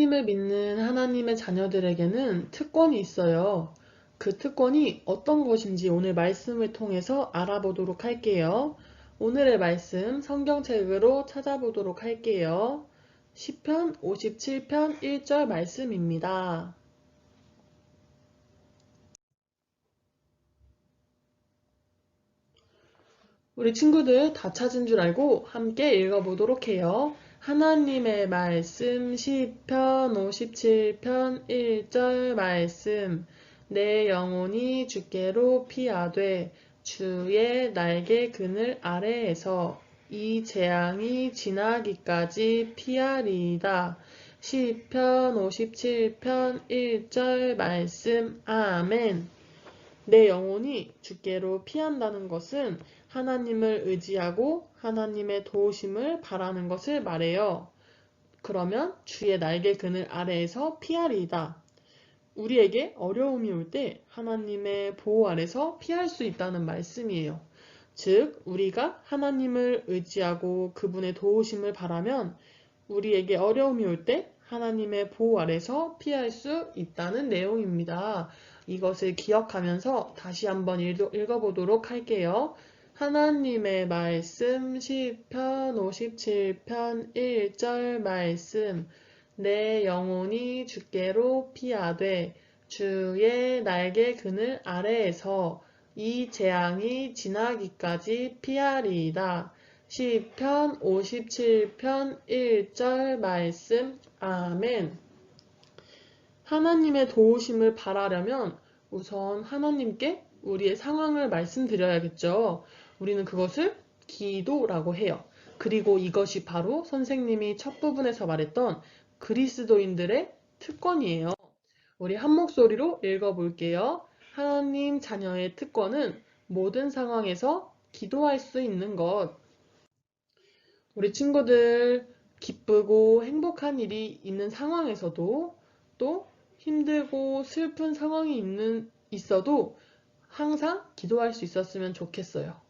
예수님을 믿는 하나님의 자녀들에게는 특권이 있어요. 그 특권이 어떤 것인지 오늘 말씀을 통해서 알아보도록 할게요. 오늘의 말씀 성경책으로 찾아보도록 할게요. 시편 57편 1절 말씀입니다. 우리 친구들 다 찾은 줄 알고 함께 읽어보도록 해요. 하나님의 말씀 시편 57편 1절 말씀. 내 영혼이 주께로 피하되 주의 날개 그늘 아래에서 이 재앙이 지나기까지 피하리이다. 시편 57편 1절 말씀. 아멘. 내 영혼이 주께로 피한다는 것은 하나님을 의지하고 하나님의 도우심을 바라는 것을 말해요. 그러면 주의 날개 그늘 아래에서 피하리이다. 우리에게 어려움이 올 때 하나님의 보호 아래서 피할 수 있다는 말씀이에요. 즉, 우리가 하나님을 의지하고 그분의 도우심을 바라면 우리에게 어려움이 올 때 하나님의 보호 아래서 피할 수 있다는 내용입니다. 이것을 기억하면서 다시 한번 읽어보도록 할게요. 하나님의 말씀 시편 57편 1절 말씀. 내 영혼이 주께로 피하되 주의 날개 그늘 아래에서 이 재앙이 지나기까지 피하리이다. 시편 57편 1절 말씀. 아멘. 하나님의 도우심을 바라려면 우선 하나님께 우리의 상황을 말씀드려야겠죠. 우리는 그것을 기도라고 해요. 그리고 이것이 바로 선생님이 첫 부분에서 말했던 그리스도인들의 특권이에요. 우리 한 목소리로 읽어볼게요. 하나님 자녀의 특권은 모든 상황에서 기도할 수 있는 것. 우리 친구들 기쁘고 행복한 일이 있는 상황에서도 또 힘들고 슬픈 상황이 있어도 항상 기도할 수 있었으면 좋겠어요.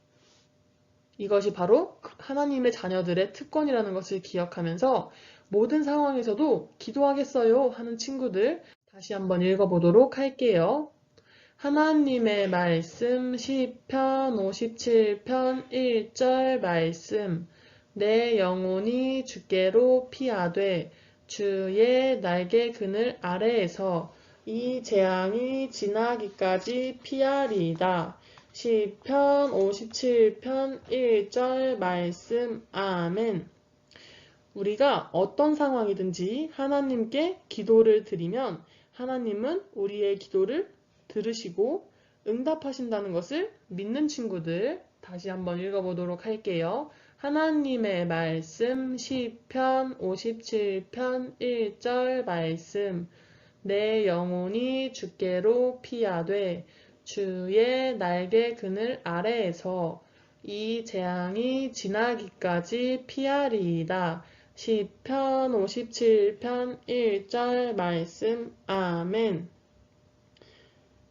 이것이 바로 하나님의 자녀들의 특권이라는 것을 기억하면서 모든 상황에서도 기도하겠어요 하는 친구들 다시 한번 읽어보도록 할게요. 하나님의 말씀 시편 57편 1절 말씀. 내 영혼이 주께로 피하되 주의 날개 그늘 아래에서 이 재앙이 지나기까지 피하리이다. 시편 57편 1절 말씀. 아멘. 우리가 어떤 상황이든지 하나님께 기도를 드리면 하나님은 우리의 기도를 들으시고 응답하신다는 것을 믿는 친구들 다시 한번 읽어보도록 할게요. 하나님의 말씀 시편 57편 1절 말씀. 내 영혼이 주께로 피하되 주의 날개 그늘 아래에서 이 재앙이 지나기까지 피하리이다. 시편 57편 1절 말씀. 아멘.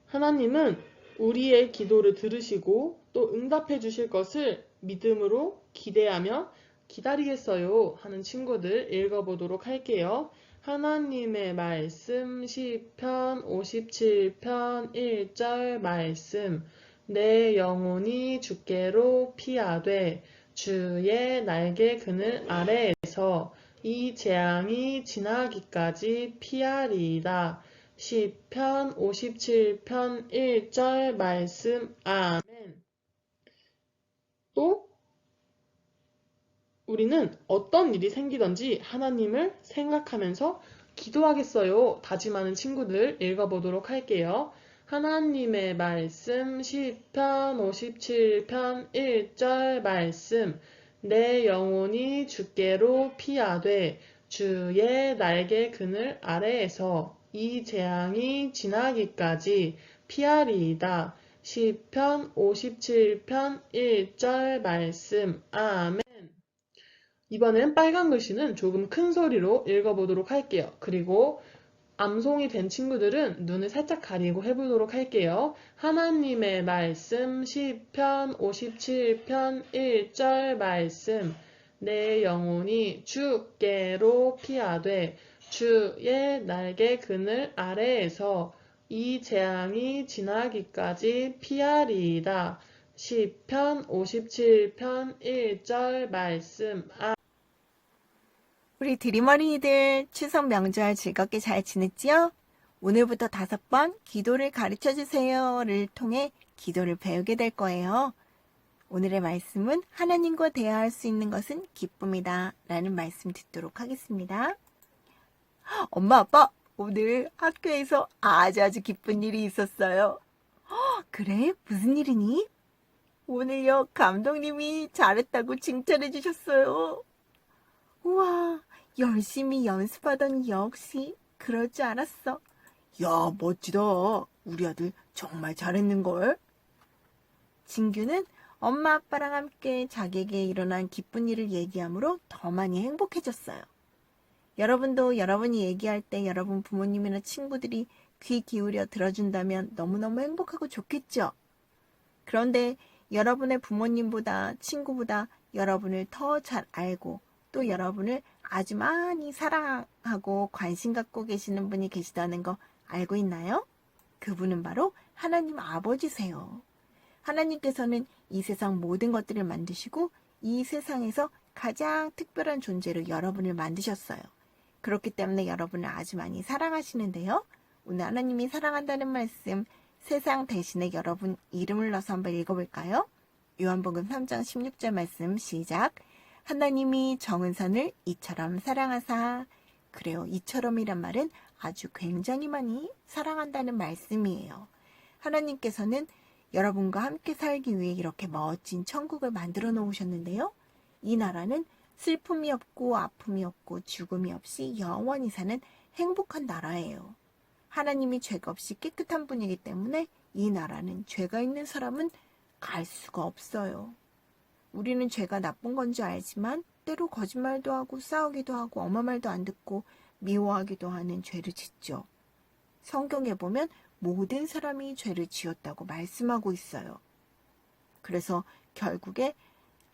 하나님은 우리의 기도를 들으시고 또 응답해 주실 것을 믿음으로 기대하며 기다리겠어요 하는 친구들 읽어보도록 할게요. 하나님의 말씀 시편 57편 1절 말씀. 내 영혼이 주께로 피하되 주의 날개 그늘 아래에서 이 재앙이 지나기까지 피하리이다. 시편 57편 1절 말씀. 아멘. 또 우리는 어떤 일이 생기든지 하나님을 생각하면서 기도하겠어요 다짐하는 친구들 읽어보도록 할게요. 하나님의 말씀 시편 57편 1절 말씀. 내 영혼이 주께로 피하되 주의 날개 그늘 아래에서 이 재앙이 지나기까지 피하리이다. 시편 57편 1절 말씀. 아멘. 이번엔 빨간 글씨는 조금 큰 소리로 읽어보도록 할게요. 그리고 암송이 된 친구들은 눈을 살짝 가리고 해보도록 할게요. 하나님의 말씀 시편 57편 1절 말씀. 내 영혼이 주께로 피하되 주의 날개 그늘 아래에서 이 재앙이 지나기까지 피하리이다. 시편 57편 1절 말씀. 우리 드림어린이들 추석 명절 즐겁게 잘 지냈지요? 오늘부터 5번 기도를 가르쳐주세요를 통해 기도를 배우게 될 거예요. 오늘의 말씀은 하나님과 대화할 수 있는 것은 기쁨이다 라는 말씀 듣도록 하겠습니다. 엄마 아빠 오늘 학교에서 아주 기쁜 일이 있었어요. 그래? 무슨 일이니? 오늘요 감독님이 잘했다고 칭찬해 주셨어요. 우와, 열심히 연습하던 역시 그럴 줄 알았어. 야, 멋지다. 우리 아들 정말 잘했는걸. 진규는 엄마 아빠랑 함께 자기에게 일어난 기쁜 일을 얘기하므로 더 많이 행복해졌어요. 여러분도 여러분이 얘기할 때 여러분 부모님이나 친구들이 귀 기울여 들어준다면 너무너무 행복하고 좋겠죠? 그런데 여러분의 부모님보다 친구보다 여러분을 더 잘 알고 또 여러분을 아주 많이 사랑하고 관심 갖고 계시는 분이 계시다는 거 알고 있나요? 그분은 바로 하나님 아버지세요. 하나님께서는 이 세상 모든 것들을 만드시고 이 세상에서 가장 특별한 존재로 여러분을 만드셨어요. 그렇기 때문에 여러분을 아주 많이 사랑하시는데요. 오늘 하나님이 사랑한다는 말씀 세상 대신에 여러분 이름을 넣어서 한번 읽어볼까요? 요한복음 3장 16절 말씀 시작. 하나님이 정은선을 이처럼 사랑하사. 그래요. 이처럼이란 말은 아주 굉장히 많이 사랑한다는 말씀이에요. 하나님께서는 여러분과 함께 살기 위해 이렇게 멋진 천국을 만들어 놓으셨는데요. 이 나라는 슬픔이 없고 아픔이 없고 죽음이 없이 영원히 사는 행복한 나라예요. 하나님이 죄가 없이 깨끗한 분이기 때문에 이 나라는 죄가 있는 사람은 갈 수가 없어요. 우리는 죄가 나쁜 건 줄 알지만 때로 거짓말도 하고 싸우기도 하고 엄마 말도 안 듣고 미워하기도 하는 죄를 짓죠. 성경에 보면 모든 사람이 죄를 지었다고 말씀하고 있어요. 그래서 결국에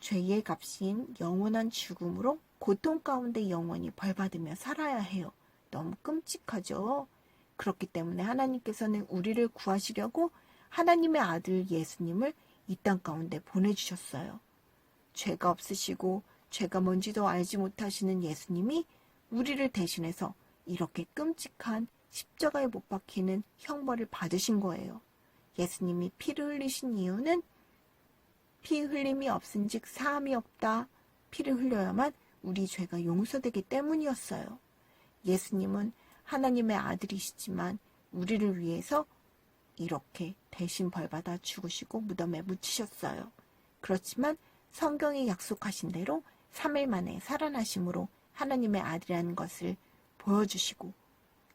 죄의 값인 영원한 죽음으로 고통 가운데 영원히 벌받으며 살아야 해요. 너무 끔찍하죠? 그렇기 때문에 하나님께서는 우리를 구하시려고 하나님의 아들 예수님을 이 땅 가운데 보내주셨어요. 죄가 없으시고 죄가 뭔지도 알지 못하시는 예수님이 우리를 대신해서 이렇게 끔찍한 십자가에 못 박히는 형벌을 받으신 거예요. 예수님이 피를 흘리신 이유는 피 흘림이 없은즉 사함이 없다. 피를 흘려야만 우리 죄가 용서되기 때문이었어요. 예수님은 하나님의 아들이시지만 우리를 위해서 이렇게 대신 벌받아 죽으시고 무덤에 묻히셨어요. 그렇지만 성경이 약속하신 대로 3일 만에 살아나심으로 하나님의 아들이라는 것을 보여주시고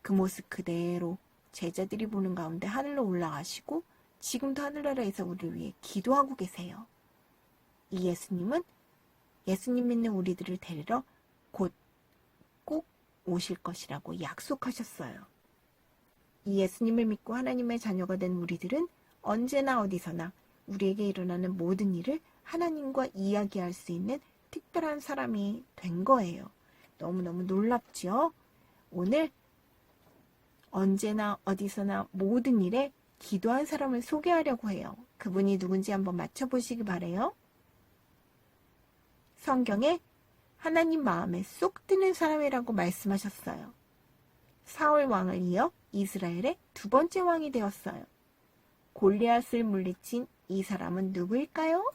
그 모습 그대로 제자들이 보는 가운데 하늘로 올라가시고 지금도 하늘나라에서 우리를 위해 기도하고 계세요. 이 예수님은 예수님 믿는 우리들을 데리러 곧 꼭 오실 것이라고 약속하셨어요. 이 예수님을 믿고 하나님의 자녀가 된 우리들은 언제나 어디서나 우리에게 일어나는 모든 일을 하나님과 이야기할 수 있는 특별한 사람이 된 거예요. 너무너무 놀랍지요? 오늘 언제나 어디서나 모든 일에 기도한 사람을 소개하려고 해요. 그분이 누군지 한번 맞춰보시기 바래요. 성경에 하나님 마음에 쏙 드는 사람이라고 말씀하셨어요. 사울 왕을 이어 이스라엘의 2번째 왕이 되었어요. 골리앗을 물리친 이 사람은 누구일까요?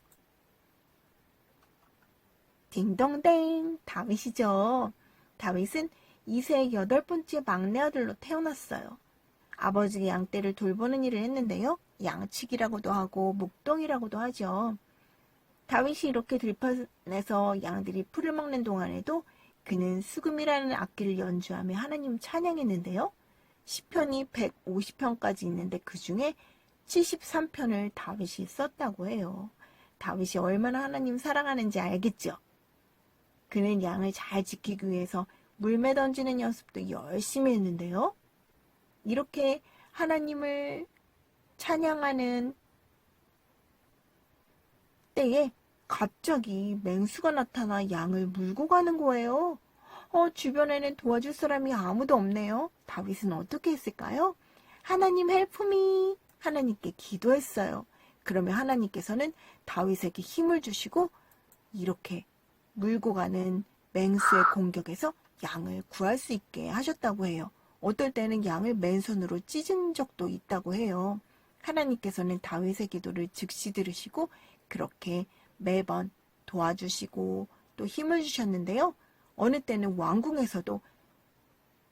딩동댕, 다윗이죠. 다윗은 이세의 8번째 막내 아들로 태어났어요. 아버지의 양떼를 돌보는 일을 했는데요. 양치기라고도 하고 목동이라고도 하죠. 다윗이 이렇게 들판에서 양들이 풀을 먹는 동안에도 그는 수금이라는 악기를 연주하며 하나님 찬양했는데요. 시편이 150편까지 있는데 그 중에 73편을 다윗이 썼다고 해요. 다윗이 얼마나 하나님 사랑하는지 알겠죠? 그는 양을 잘 지키기 위해서 물매 던지는 연습도 열심히 했는데요. 이렇게 하나님을 찬양하는 때에 갑자기 맹수가 나타나 양을 물고 가는 거예요. 주변에는 도와줄 사람이 아무도 없네요. 다윗은 어떻게 했을까요? 하나님 헬프미! 하나님께 기도했어요. 그러면 하나님께서는 다윗에게 힘을 주시고 이렇게 물고 가는 맹수의 공격에서 양을 구할 수 있게 하셨다고 해요. 어떨 때는 양을 맨손으로 찢은 적도 있다고 해요. 하나님께서는 다윗의 기도를 즉시 들으시고 그렇게 매번 도와주시고 또 힘을 주셨는데요. 어느 때는 왕궁에서도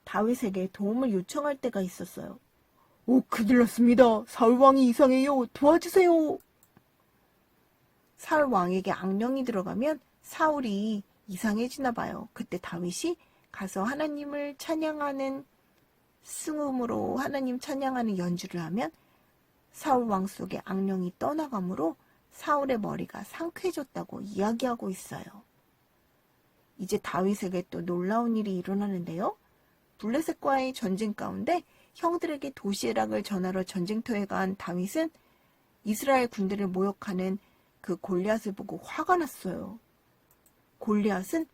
다윗에게 도움을 요청할 때가 있었어요. 큰일 났습니다. 사울 왕이 이상해요. 도와주세요. 사울 왕에게 악령이 들어가면 사울이 이상해지나 봐요. 그때 다윗이 가서 하나님을 찬양하는 승음으로 하나님 찬양하는 연주를 하면 사울 왕 속의 악령이 떠나가므로 사울의 머리가 상쾌해졌다고 이야기하고 있어요. 이제 다윗에게 또 놀라운 일이 일어나는데요. 블레셋과의 전쟁 가운데 형들에게 도시락을 전하러 전쟁터에 간 다윗은 이스라엘 군대를 모욕하는 그 골리앗을 보고 화가 났어요. 골리앗은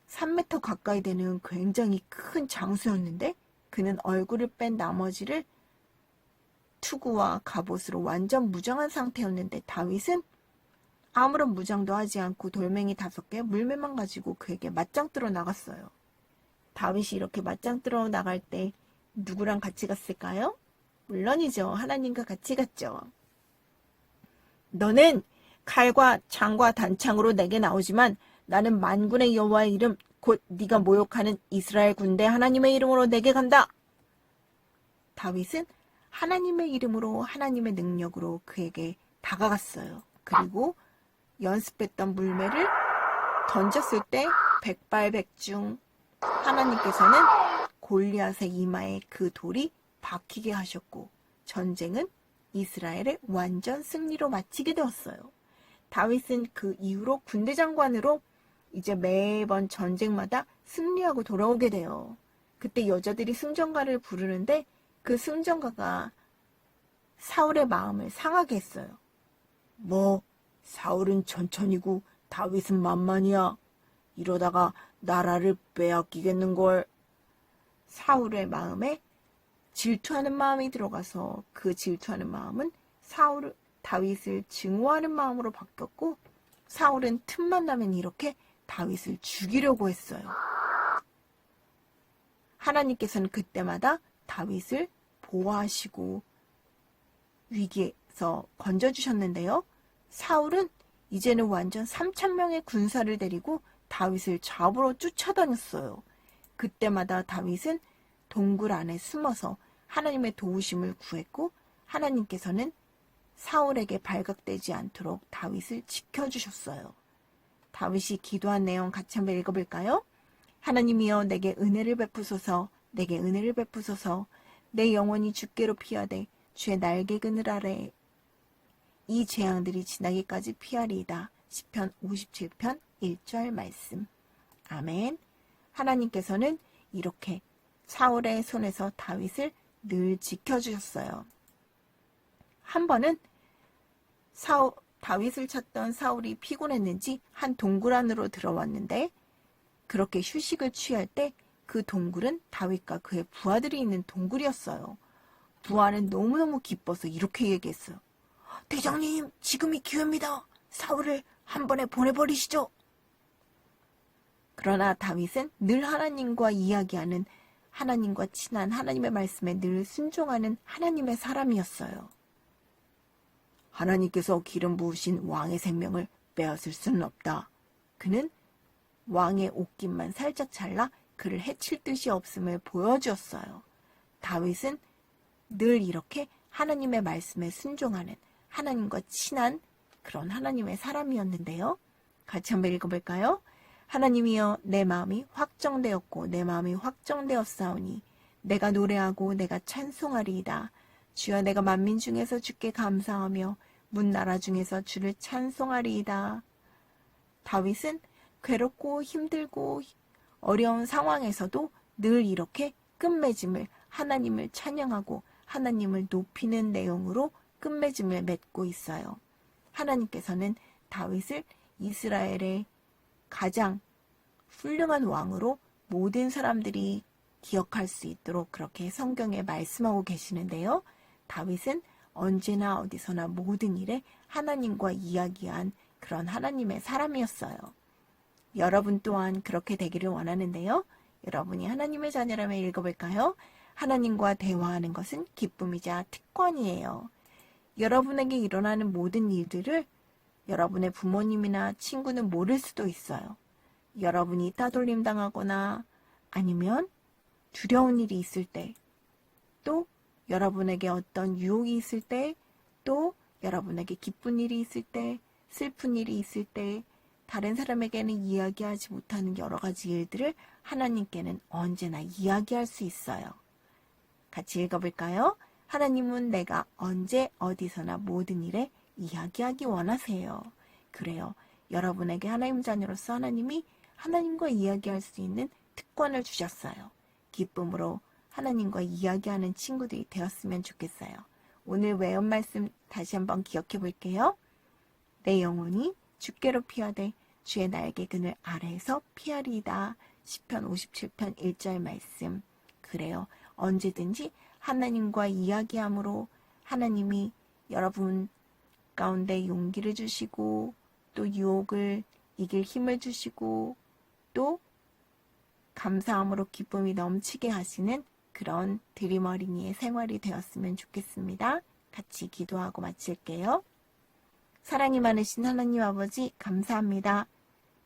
3m 가까이 되는 굉장히 큰 장수였는데 그는 얼굴을 뺀 나머지를 투구와 갑옷으로 완전 무장한 상태였는데 다윗은 아무런 무장도 하지 않고 돌멩이 5개, 물매만 가지고 그에게 맞짱 뜨러 나갔어요. 다윗이 이렇게 맞짱 뜨러 나갈 때 누구랑 같이 갔을까요? 물론이죠. 하나님과 같이 갔죠. 너는 칼과 창과 단창으로 내게 나오지만 나는 만군의 여호와의 이름 곧 네가 모욕하는 이스라엘 군대 하나님의 이름으로 내게 간다. 다윗은 하나님의 이름으로 하나님의 능력으로 그에게 다가갔어요. 그리고 연습했던 물매를 던졌을 때 백발백중 하나님께서는 골리앗의 이마에 그 돌이 박히게 하셨고 전쟁은 이스라엘의 완전 승리로 마치게 되었어요. 다윗은 그 이후로 군대 장관으로 이제 매번 전쟁마다 승리하고 돌아오게 돼요. 그때 여자들이 승전가를 부르는데 그 승전가가 사울의 마음을 상하게 했어요. 사울은 천천히고 다윗은 만만이야. 이러다가 나라를 빼앗기겠는걸. 사울의 마음에 질투하는 마음이 들어가서 그 질투하는 마음은 다윗을 증오하는 마음으로 바뀌었고 사울은 틈만 나면 이렇게 다윗을 죽이려고 했어요. 하나님께서는 그때마다 다윗을 보호하시고 위기에서 건져주셨는데요. 사울은 이제는 완전 3,000명의 군사를 데리고 다윗을 잡으러 쫓아다녔어요. 그때마다 다윗은 동굴 안에 숨어서 하나님의 도우심을 구했고 하나님께서는 사울에게 발각되지 않도록 다윗을 지켜주셨어요. 다윗이 기도한 내용 같이 한번 읽어볼까요? 하나님이여 내게 은혜를 베푸소서 내게 은혜를 베푸소서 내 영혼이 주께로 피하되 주의 날개 그늘 아래 이 재앙들이 지나기까지 피하리이다. 시편 57편 1절 말씀. 아멘. 하나님께서는 이렇게 사울의 손에서 다윗을 늘 지켜주셨어요. 한 번은 다윗을 찾던 사울이 피곤했는지 한 동굴 안으로 들어왔는데 그렇게 휴식을 취할 때 그 동굴은 다윗과 그의 부하들이 있는 동굴이었어요. 부하는 너무너무 기뻐서 이렇게 얘기했어요. 대장님, 지금이 기회입니다. 사울을 한 번에 보내버리시죠. 그러나 다윗은 늘 하나님과 이야기하는 하나님과 친한 하나님의 말씀에 늘 순종하는 하나님의 사람이었어요. 하나님께서 기름 부으신 왕의 생명을 빼앗을 수는 없다. 그는 왕의 옷깃만 살짝 잘라 그를 해칠 뜻이 없음을 보여주었어요. 다윗은 늘 이렇게 하나님의 말씀에 순종하는 하나님과 친한 그런 하나님의 사람이었는데요. 같이 한번 읽어볼까요? 하나님이여 내 마음이 확정되었고 내 마음이 확정되었사오니 내가 노래하고 내가 찬송하리이다. 주여 내가 만민 중에서 주께 감사하며 문나라 중에서 주를 찬송하리이다. 다윗은 괴롭고 힘들고 어려운 상황에서도 늘 이렇게 끝맺음을 하나님을 찬양하고 하나님을 높이는 내용으로 끝맺음을 맺고 있어요. 하나님께서는 다윗을 이스라엘의 가장 훌륭한 왕으로 모든 사람들이 기억할 수 있도록 그렇게 성경에 말씀하고 계시는데요. 다윗은 언제나 어디서나 모든 일에 하나님과 이야기한 그런 하나님의 사람이었어요. 여러분 또한 그렇게 되기를 원하는데요. 여러분이 하나님의 자녀라면 읽어볼까요? 하나님과 대화하는 것은 기쁨이자 특권이에요. 여러분에게 일어나는 모든 일들을 여러분의 부모님이나 친구는 모를 수도 있어요. 여러분이 따돌림 당하거나 아니면 두려운 일이 있을 때, 또 여러분에게 어떤 유혹이 있을 때, 또 여러분에게 기쁜 일이 있을 때, 슬픈 일이 있을 때, 다른 사람에게는 이야기하지 못하는 여러 가지 일들을 하나님께는 언제나 이야기할 수 있어요. 같이 읽어볼까요? 하나님은 내가 언제 어디서나 모든 일에 이야기하기 원하세요. 그래요. 여러분에게 하나님 자녀로서 하나님이 하나님과 이야기할 수 있는 특권을 주셨어요. 기쁨으로 하나님과 이야기하는 친구들이 되었으면 좋겠어요. 오늘 외운 말씀 다시 한번 기억해 볼게요. 내 영혼이 주께로 피하되 주의 날개 그늘 아래에서 피하리이다. 시편 57편 1절 말씀. 그래요. 언제든지 하나님과 이야기함으로 하나님이 여러분 가운데 용기를 주시고 또 유혹을 이길 힘을 주시고 또 감사함으로 기쁨이 넘치게 하시는 그런 드림 어린이의 생활이 되었으면 좋겠습니다. 같이 기도하고 마칠게요. 사랑이 많으신 하나님 아버지 감사합니다.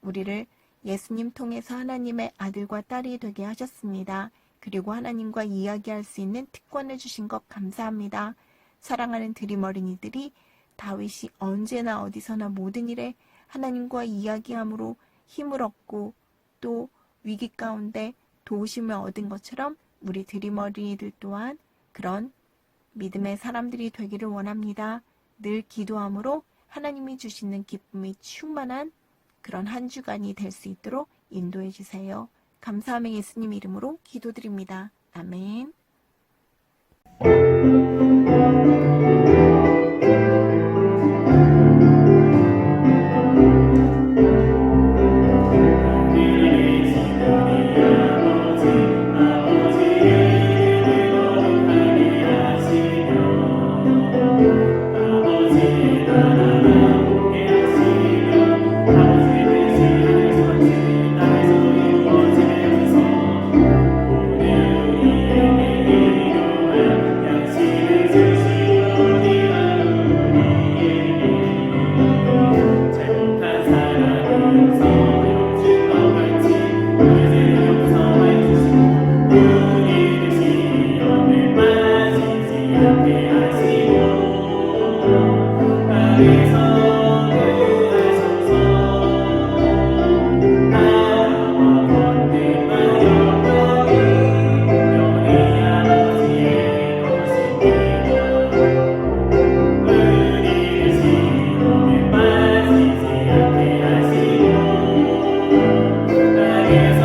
우리를 예수님 통해서 하나님의 아들과 딸이 되게 하셨습니다. 그리고 하나님과 이야기할 수 있는 특권을 주신 것 감사합니다. 사랑하는 드림 어린이들이 다윗이 언제나 어디서나 모든 일에 하나님과 이야기함으로 힘을 얻고 또 위기 가운데 도우심을 얻은 것처럼 우리 드림 어린이들 또한 그런 믿음의 사람들이 되기를 원합니다. 늘 기도함으로 하나님이 주시는 기쁨이 충만한 그런 한 주간이 될 수 있도록 인도해 주세요. 감사하며 예수님 이름으로 기도드립니다. 아멘. Yeah.